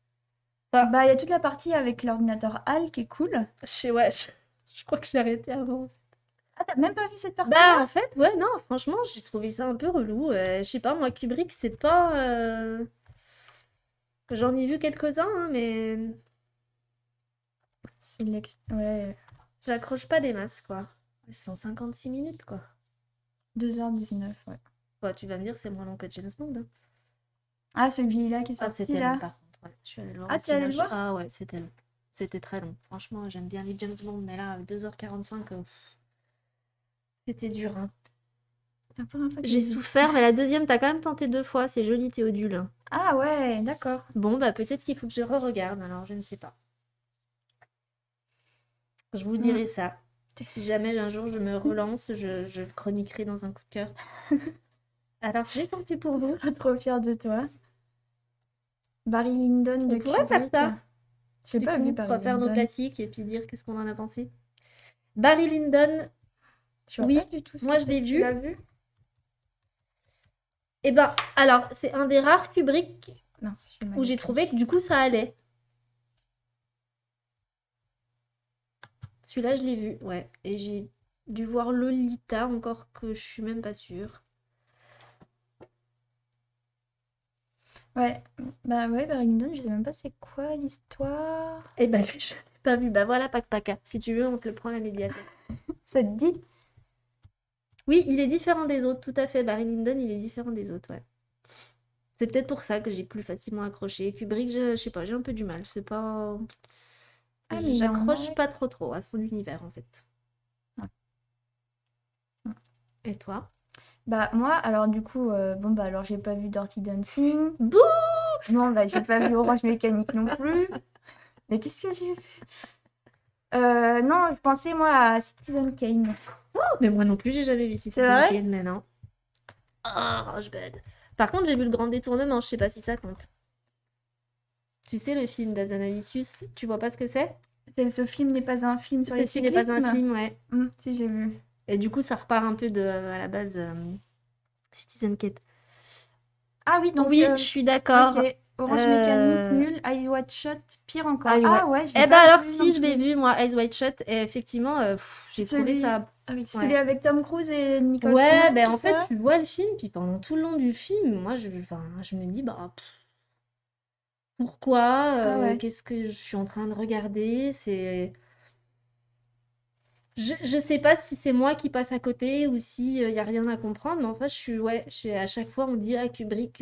Bah, il y a toute la partie avec l'ordinateur HAL qui est cool. Je crois que j'ai arrêté avant. Ah, t'as même pas vu cette partie? Bah, en fait, ouais, non, franchement, j'ai trouvé ça un peu relou. Je sais pas, moi, Kubrick, c'est pas... J'en ai vu quelques-uns, hein, mais C'est ouais, j'accroche pas des masses, quoi. 156 minutes, quoi. 2h19, ouais. Bah, tu vas me dire, c'est moins long que James Bond, hein. Ah, celui-là qui est Ah, sorti, c'était là. long, par contre. Ouais. Je suis allée le voir Ah, au tu es allée le cinéma. voir? Ah ouais, c'était long. C'était très long. Franchement, j'aime bien les James Bond, mais là, 2h45, c'était dur, hein. La première fois que J'ai j'ai vu. souffert, mais la deuxième, t'as quand même tenté 2 fois. C'est joli, Théodule. Ah ouais, d'accord. Bon, bah peut-être qu'il faut que je re-regarde, alors je ne sais pas. Je vous dirai ça. Si jamais un jour je me relance, je le chroniquerai dans un coup de cœur. Alors, j'ai tenté pour vous. Je suis trop fière de toi. Barry Lyndon de On pourrait faire Kubrick. ça. J'ai Du pas coup, vu on Barry va faire nos Lyndon. classiques et puis dire qu'est-ce qu'on en a pensé. Barry Lyndon, Je vois oui, pas du tout ce moi que je l'ai c'est. Tu vu. l'as vu? Et ben, alors, c'est un des rares Kubrick Mince, je suis mal où j'ai écrite. trouvé que du coup ça allait. Celui-là, je l'ai vu, ouais. Et j'ai dû voir Lolita, encore que je suis même pas sûre. Ouais, bah ouais, Barry Lyndon, je sais même pas c'est quoi l'histoire. Et ben, lui, je l'ai pas vu. Bah voilà, Pac-Paca. Si tu veux, on te le prend à la médiathèque. Ça te dit? Oui, il est différent des autres, tout à fait. Barry Lyndon, il est différent des autres, ouais. C'est peut-être pour ça que j'ai plus facilement accroché. Kubrick, je sais pas, j'ai un peu du mal. C'est pas... Ah, mais il est en J'accroche noir et pas trop à son univers, en fait. Ouais. Et toi? Bah moi, alors du coup, bon bah alors j'ai pas vu Dirty Dancing. Bouh! Bon bah j'ai pas vu Orange Mécanique non plus. Mais qu'est-ce que j'ai vu? Non, je pensais moi à Citizen Kane. Mais moi non plus, j'ai jamais vu C'est Citizen vrai? Kane, mais non. Oh, je bad. Par contre, j'ai vu Le Grand Détournement, je sais pas si ça compte. Tu sais, le film d'Azanavicius, tu vois pas ce que c'est? Ce film n'est pas un film sur les Ceci n'est pas un cyclismes. film, ouais. Si, j'ai vu. Et du coup, ça repart un peu de, à la base, Citizen Kane. Ah oui, donc Oui, je suis d'accord. ok. Orange Mécanique, nul. Eyes Wide Shut, pire encore. Ah, Ah ouais. ouais, je l'ai Eh ben pas alors, vu si, non je l'ai plus. vu, moi, Eyes Wide Shut, et effectivement, j'ai trouvé Celui... ça. Ah oui, Ouais. celui avec Tom Cruise et Nicole Ouais, Kidman, ben c'est en fait, ça? tu vois le film, puis pendant tout le long du film, moi, je me dis, bah, pourquoi Ah ouais. qu'est-ce que je suis en train de regarder? Je sais pas si c'est moi qui passe à côté ou si y a rien à comprendre, mais en fait, à chaque fois, on dit, ah, Kubrick,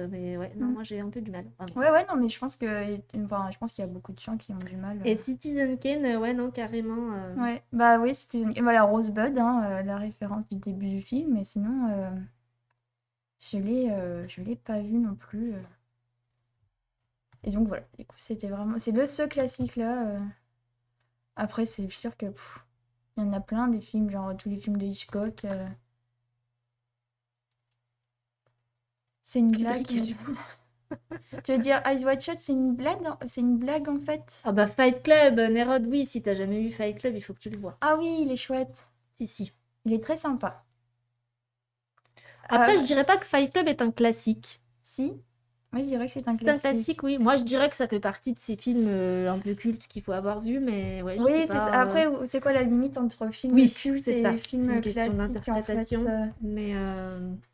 mais ouais, non, Mm. moi, j'ai un peu du mal, vraiment. Ouais, non, mais je pense qu'il y a beaucoup de gens qui ont du mal. Et Citizen Kane, ouais, non, carrément. Ouais, bah oui, et voilà, Rosebud, hein, la référence du début du film, mais sinon, je l'ai pas vu non plus. Et donc voilà, du coup, c'est ce classique-là. Après, c'est sûr que il y en a plein des films, genre tous les films de Hitchcock. C'est une blague. Kubrick. Tu veux dire Eyes Wide Shut, c'est une blague? C'est une blague en fait? Ah bah Fight Club, Nérod, oui, si t'as jamais vu Fight Club, il faut que tu le vois. Ah oui, il est chouette. Si. Il est très sympa. Après, je dirais pas que Fight Club est un classique. Si, moi je dirais que c'est un C'est un classique. classique, oui. Moi, je dirais que ça fait partie de ces films un peu cultes qu'il faut avoir vu, mais ouais, je Oui, sais c'est pas. ça. Après, c'est quoi la limite entre film Oui, culte c'est et ça. film C'est une question classique en d'interprétation. fait, Mais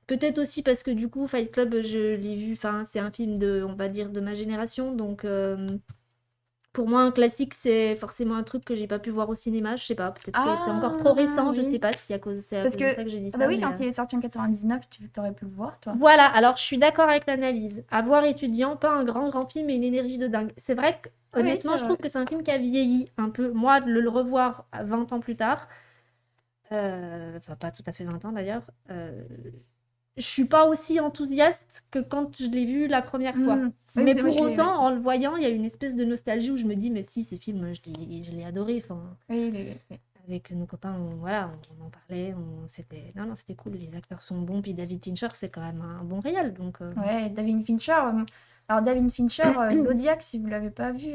peut-être aussi parce que du coup, Fight Club, je l'ai vu, enfin, c'est un film de, on va dire, de ma génération. Donc, pour moi, un classique, c'est forcément un truc que j'ai pas pu voir au cinéma. Je sais pas, peut-être que c'est encore trop récent. Je oui. sais pas si c'est à cause de ça que j'ai dit Ah ça. bah oui, mais, quand il est sorti en 99, tu t'aurais pu le voir, toi. Voilà, alors je suis d'accord avec l'analyse. À voir étudiant, pas un grand film et une énergie de dingue. C'est vrai que, Oui, honnêtement, c'est je trouve vrai. que c'est un film qui a vieilli un peu. Moi, de le revoir à 20 ans plus tard, enfin pas tout à fait 20 ans d'ailleurs, je suis pas aussi enthousiaste que quand je l'ai vu la première fois. Oui, Mais moi, pour je l'ai autant, aussi. en le voyant, il y a une espèce de nostalgie où je me dis, mais si, ce film, je l'ai adoré. Enfin, Oui, avec nos copains, voilà, on en parlait, non, c'était cool, les acteurs sont bons, puis David Fincher, c'est quand même un bon réal, donc... Ouais, David Fincher. Alors, David Fincher, Zodiac, si vous l'avez pas vu,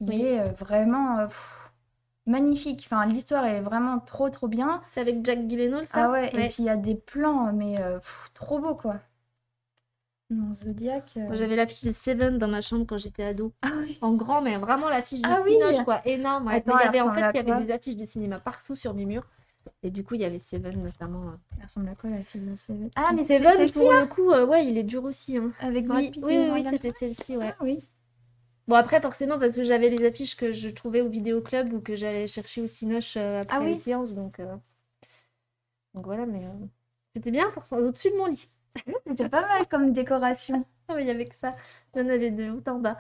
il Oui. est vraiment magnifique. Enfin, l'histoire est vraiment trop, trop bien. C'est avec Jack Gyllenhaal, ça? Ah ouais, et puis il y a des plans, mais trop beau, quoi. Non, Zodiac. Moi, j'avais l'affiche de Seven dans ma chambre quand j'étais ado. Ah oui. En grand, mais vraiment l'affiche de Ah oui. Cinoche, quoi, énorme. Ouais. Attends, Mais il y elle avait, en ressemble fait, à il y avait quoi? des affiches de cinéma partout sur mes murs. Et du coup, il y avait Seven notamment. Elle ressemble à quoi, la fille de Seven? Ah, Puis mais c'est Seven, celle-ci, pour hein, le coup, ouais, il est dur aussi. Hein. avec Brad Oui, Pitt oui, et oui, Morgan c'était Freeman. celle-ci, ouais. Ah oui. Bon, après, forcément, parce que j'avais les affiches que je trouvais au vidéoclub ou que j'allais chercher au Cinoche après Ah oui. les séances. Donc voilà, mais c'était bien pour ça, au-dessus de mon lit. C'était pas mal comme décoration. Ah oui, avec ça, il y en avait de haut en bas.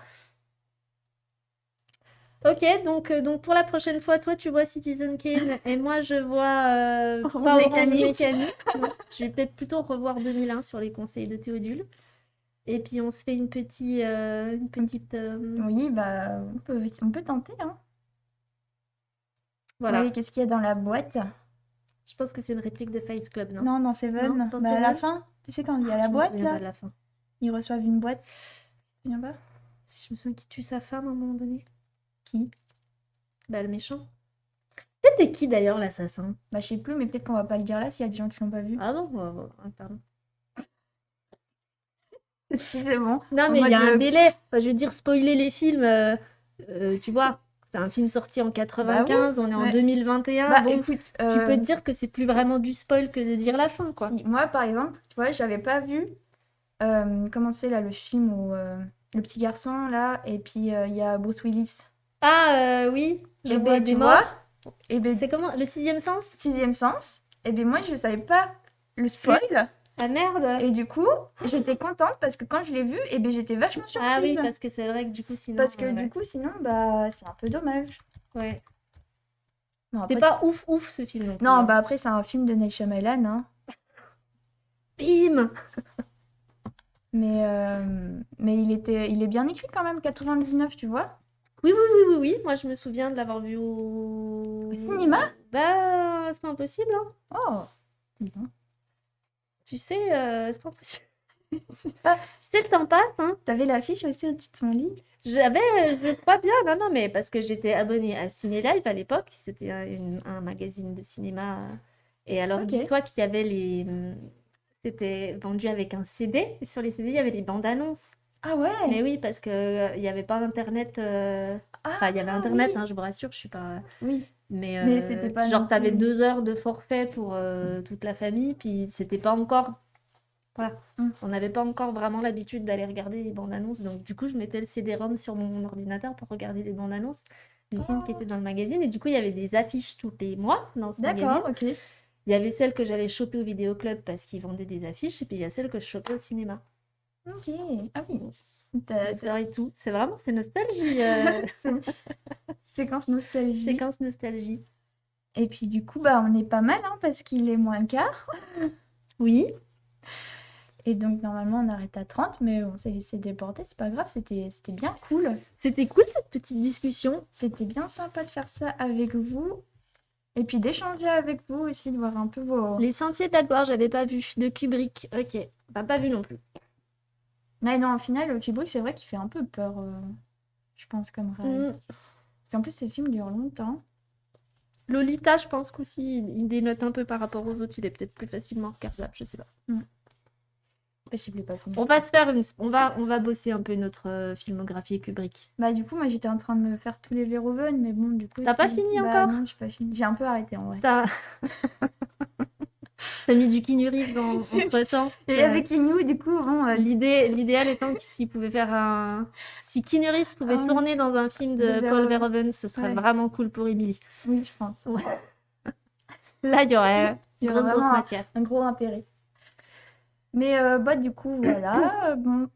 Ok, donc pour la prochaine fois, toi tu vois Citizen Kane et moi je vois Orange pas Orange Mécanique. Mécanique. Non. Je vais peut-être plutôt revoir 2001 sur les conseils de Théodule. Et puis on se fait une petite... Oui, bah, on peut tenter, hein. Voilà. Oui, qu'est-ce qu'il y a dans la boîte? Je pense que c'est une réplique de Fight Club, non? Non, dans Seven. Non, dans Bah, à la Seven fin, tu sais, quand il y a la Je me boîte, souviens pas là, de la fin. ils reçoivent une boîte. Tu te souviens pas? Si je me souviens qui tue sa femme à un moment donné. Qui? Bah le méchant. C'était qui d'ailleurs l'assassin? Bah, je sais plus, mais peut-être qu'on va pas le dire là s'il y a des gens qui l'ont pas vu. Ah bon? Pardon. Si, c'est bon. Non, En mais il y a mode, un délai. Enfin, je veux dire, spoiler les films, tu vois, c'est un film sorti en 95, on est en ouais. 2021. Bah, Bon, écoute, tu peux te dire que c'est plus vraiment du spoil que de dire la fin, quoi. si, moi, par exemple, tu vois, j'avais pas vu, comment c'est, là, le film où le petit garçon, là, et puis il y a Bruce Willis. Ah, oui, je Et vois ben, des tu morts. vois, et ben, C'est comment? Le sixième sens? Sixième Sens, et ben moi, je savais pas le spoil, Ah merde! et du coup, j'étais contente parce que quand je l'ai vu, et ben, j'étais vachement surprise. Ah oui, parce que c'est vrai que du coup, sinon... Parce que ouais. du coup, sinon, bah, c'est un peu dommage. Ouais. Non, C'était après, pas ouf ce film non plus. non, hein. bah après, c'est un film de Night Shyamalan, hein. Bim! Mais il est bien écrit quand même, 99, tu vois. Oui, oui, oui, oui, oui. Moi, je me souviens de l'avoir vu Au cinéma? Bah, c'est pas impossible, hein. Oh! Dis donc. Tu sais, c'est pas impossible. C'est pas... Tu sais, le temps passe, hein. T'avais l'affiche aussi au-dessus de ton lit? J'avais, je crois bien, non, non, mais parce que j'étais abonnée à Ciné Live à l'époque, c'était un magazine de cinéma. Et alors, Ok. dis-toi qu'il y avait c'était vendu avec un CD, et sur les CD, il y avait les bandes annonces. Ah Mais ouais! oui, parce que il n'y avait pas Internet. Enfin, il y avait Ah Internet, oui! hein, je vous rassure, je suis pas. Oui. Mais Mais c'était pas genre, non t'avais plus... 2 heures de forfait pour toute la famille, puis c'était pas encore. Voilà. Mm. On n'avait pas encore vraiment l'habitude d'aller regarder les bandes annonces, donc du coup, je mettais le CD-ROM sur mon ordinateur pour regarder les bandes annonces des films qui Oh, étaient dans le magazine. Et du coup, il y avait des affiches tous les mois dans ce magazine. d'accord, ok. Il y avait celles que j'allais choper au vidéoclub parce qu'ils vendaient des affiches, et puis il y a celles que je chopais au cinéma. Ok. Ah oui. Je T'as- saurais tout. C'est vraiment, c'est nostalgie. C'est séquence nostalgie. Séquence nostalgie. Et puis du coup, bah, on est pas mal, hein, parce qu'il est moins le quart. Oui. Et donc normalement on arrête à 30, mais on s'est laissé déborder, c'est pas grave, c'était bien cool. C'était cool cette petite discussion. C'était bien sympa de faire ça avec vous. Et puis d'échanger avec vous aussi, de voir un peu vos... Les Sentiers de la Gloire, j'avais pas vu. De Kubrick. Ok. Bah, pas vu non plus. Mais non, au final, Kubrick, c'est vrai qu'il fait un peu peur, je pense, comme rêve. Mm. Parce qu'en plus, ces films durent longtemps. Lolita, je pense qu'aussi, il dénote un peu par rapport aux autres. Il est peut-être plus facilement regardable, je sais pas. Possible pas fini. On va se faire on va bosser un peu notre filmographie Kubrick. Bah du coup, moi j'étais en train de me faire tous les Verhoeven, mais bon, du coup... T'as pas fini bah, encore? non, j'ai pas fini. J'ai un peu arrêté en vrai. T'as mis du Keanu Reeves entre-temps. Et avec Inu, du coup, bon... L'idéal étant que s'il pouvait faire un... Si Keanu Reeves pouvait Ah, tourner dans un film de de Paul Verhoeven. Verhoeven, ce serait Ouais. vraiment cool pour Emily. Oui, je pense. Ouais. Là, il y aurait Il y aura grosse vraiment matière. un gros intérêt. Mais bah du coup, voilà. Bon.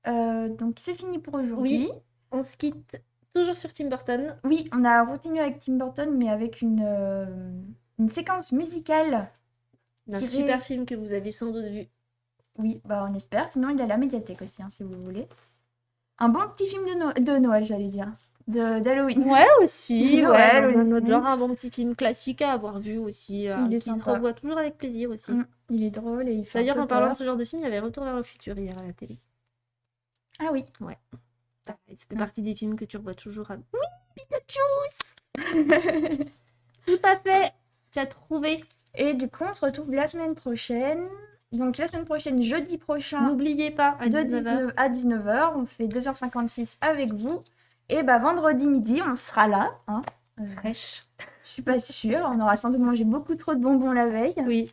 Donc c'est fini pour aujourd'hui. Oui, on se quitte toujours sur Tim Burton. Oui, on a continué avec Tim Burton, mais avec une séquence musicale. D'un tirée- super film que vous avez sans doute vu. Oui, bah on espère. Sinon, il est à la médiathèque aussi, hein, si vous voulez. Un bon petit film de Noël, j'allais dire. D'Halloween. Ouais, aussi. Noël Ouais, dans un aussi. autre genre, un bon petit film classique à avoir vu aussi. Il est qui se sympa. revoit toujours avec plaisir aussi. Il est drôle et il fait un D'ailleurs, peu en parlant peur. de ce genre de film, il y avait Retour vers le futur hier à la télé. Ah oui. Ça fait partie des films que tu revois toujours. Oui, Beetlejuice. Tout à fait. Tu as trouvé. Et du coup, on se retrouve la semaine prochaine. Donc la semaine prochaine, jeudi prochain, N'oubliez pas, à de 19h. à 19h. On fait 2h56 avec vous. Et bah vendredi midi, on sera là. Hein. Fraîche. Je suis pas sûre. On aura sans doute mangé beaucoup trop de bonbons la veille. Oui.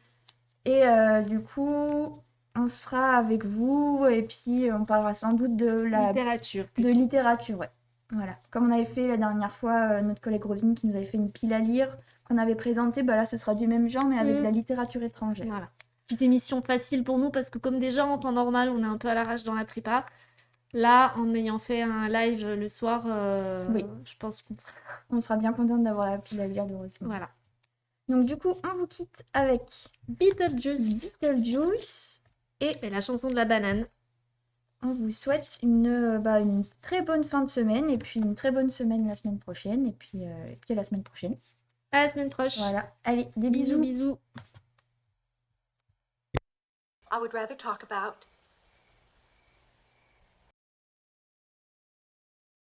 Et du coup, on sera avec vous. Et puis, on parlera sans doute de Littérature. de littérature. Ouais. Voilà. Comme on avait fait la dernière fois, notre collègue Rosine qui nous avait fait une pile à lire qu'on avait présentée. Bah là, ce sera du même genre, mais avec de la littérature étrangère. Voilà. Petite émission facile pour nous parce que comme déjà en temps normal, on est un peu à l'arrache dans la prépa. Là, en ayant fait un live le soir, Oui. je pense qu'on sera... On sera bien contente d'avoir la pile à lire de Rosine. Voilà. Donc du coup, on vous quitte avec Beetlejuice Beetlejuice. et la chanson de la banane. On vous souhaite une très bonne fin de semaine et puis une très bonne semaine la semaine prochaine. Et puis à la semaine prochaine. À la semaine prochaine. Voilà. Allez, des Bisous, bisous. bisous. I would rather talk about